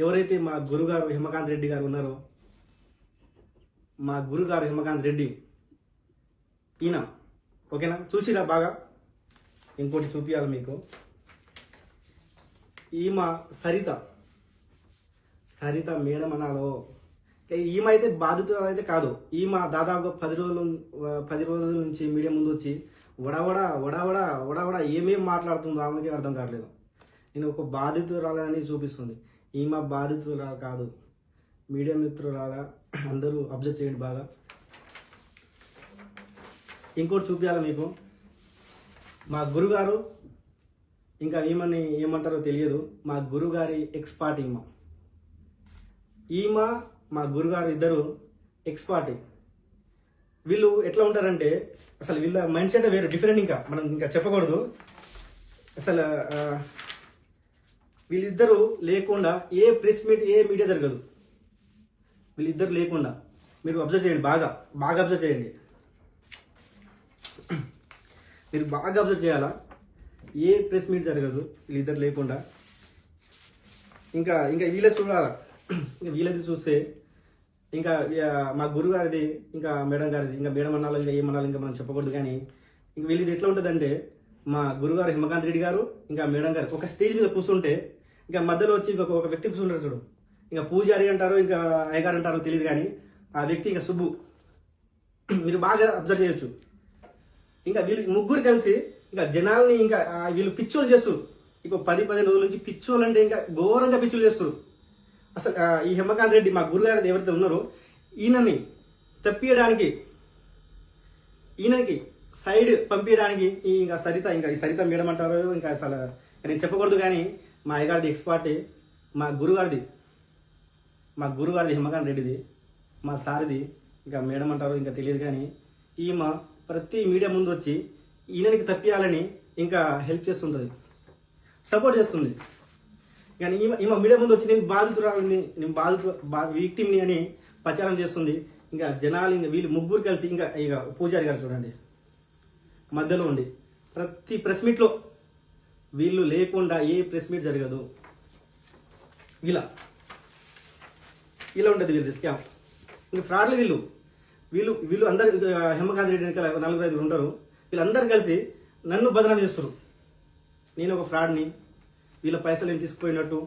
ఎవరైతే మా గురుగారు హిమకాంత్ రెడ్డి గారు ఉన్నారో, మా గురుగారు హిమకాంత్ రెడ్డి ఈయన ఓకేనా, చూసిరా బాగా. ఇంకోటి చూపించాలి మీకు. ఈమె సరిత మేడం అనాలో. ఈమె అయితే బాధితురాలు అయితే కాదు. ఈమె దాదాపుగా 10 రోజుల నుంచి మీడియా ముందు వచ్చి వడవడా ఏమేం మాట్లాడుతుందో ఆమెకి అర్థం కావట్లేదు. నేను ఒక బాధితురాలని చూపిస్తుంది. ఈమె బాధితురాలు కాదు, మీడియా మిత్రురాలా. అందరూ అబ్జర్వ్ చేయండి బాగా. ఇంకోటి చూపించాలి మీకు. మా గురుగారు ఇంకా ఈమెని ఏమంటారో తెలియదు. మా గురుగారి ఎక్స్పర్ట్ ఈమె మా గురుగారు ఇద్దరు ఎక్స్పర్ట్. వీళ్ళు ఎట్లా ఉంటారంటే అసలు వీళ్ళ మైండ్ సెట్ వేరే డిఫరెంట్. ఇంకా మనం ఇంకా చెప్పకూడదు. అసలు వీళ్ళిద్దరూ లేకుండా ఏ ప్రెస్ మీట్ ఏ మీడియా జరగదు. వీళ్ళిద్దరు లేకుండా మీరు అబ్జర్వ్ చేయండి, బాగా అబ్జర్వ్ చేయండి. మీరు బాగా అబ్జర్వ్ చేయాలా. ఏ ప్రెస్ మీట్ జరగదు వీళ్ళిద్దరు లేకుండా. ఇంకా వీళ్ళే చూడాలా. ఇంకా వీళ్ళది చూస్తే ఇంకా మా గురువు గారిది, ఇంకా మేడం గారిది, ఇంకా మేడం అన్నాలో ఇంకా ఏమన్నాలో ఇంకా మనం చెప్పకూడదు. కానీ ఇంక వీళ్ళది ఎట్లా ఉంటుందంటే, మా గురుగారు హిమకాంత్ రెడ్డి గారు ఇంకా మేడం గారు ఒక స్టేజ్ మీద కూర్చుంటే ఇంకా మధ్యలో వచ్చి ఒక వ్యక్తి కూర్చుంటారు చూడు. ఇంకా పూజారి అంటారు, ఇంకా అయ్యగారు అంటారో తెలియదు. కానీ ఆ వ్యక్తి ఇంకా సుబ్బు. మీరు బాగా అబ్జర్వ్ చేయొచ్చు. ఇంకా వీళ్ళు ముగ్గురు కలిసి ఇంకా జనాల్ని ఇంకా వీళ్ళు పిచ్చోలు చేస్తారు. ఇంకో 10-15 రోజుల నుంచి పిచ్చోలు అంటే ఇంకా ఘోరంగా పిచ్చోలు చేస్తారు. అసలు ఈ హిమకాంత్ రెడ్డి మా గురుగారు ఎవరైతే ఉన్నారో ఈయనని తప్పియడానికి, ఈయనకి సైడ్ పంపించడానికి ఇంకా ఈ సరిత మేడం అంటారు. ఇంకా అసలు నేను చెప్పకూడదు. కానీ మా అయ్యగారిది ఎక్స్పర్టే, మా గురుగారిది హిమకాంత్ రెడ్డిది, మా సారిది ఇంకా మేడం అంటారు ఇంకా తెలియదు. కానీ ఈమె ప్రతి మీడియా ముందు వచ్చి ఈయనకి తప్పియాలని ఇంకా హెల్ప్ చేస్తుంటుంది, సపోర్ట్ చేస్తుంది. కానీ ఈమె మీడియా ముందు వచ్చి నేను బాధితురాలని, విక్టిమ్ని అని ప్రచారం చేస్తుంది. ఇంకా జనాలు ఇంకా వీళ్ళు ముగ్గురు కలిసి ఇక పూజారి గారు చూడండి మధ్యలో ఉండి ప్రతి ప్రెస్ మీట్లో వీళ్ళు లేకుండా ఏ ప్రెస్ మీట్ జరగదు. ఇలా ఉంటుంది వీళ్ళు స్కామ్. ఇంకా ఫ్రాడ్లు వీళ్ళు అందరు హిమకాంత్ రెడ్డి వెనకాల 4-5 ఉంటారు. వీళ్ళందరూ కలిసి నన్ను బదనాం చేస్తారు. నేను ఒక ఫ్రాడ్ని, వీళ్ళ పైసలు నేను తీసుకుపోయినట్టు.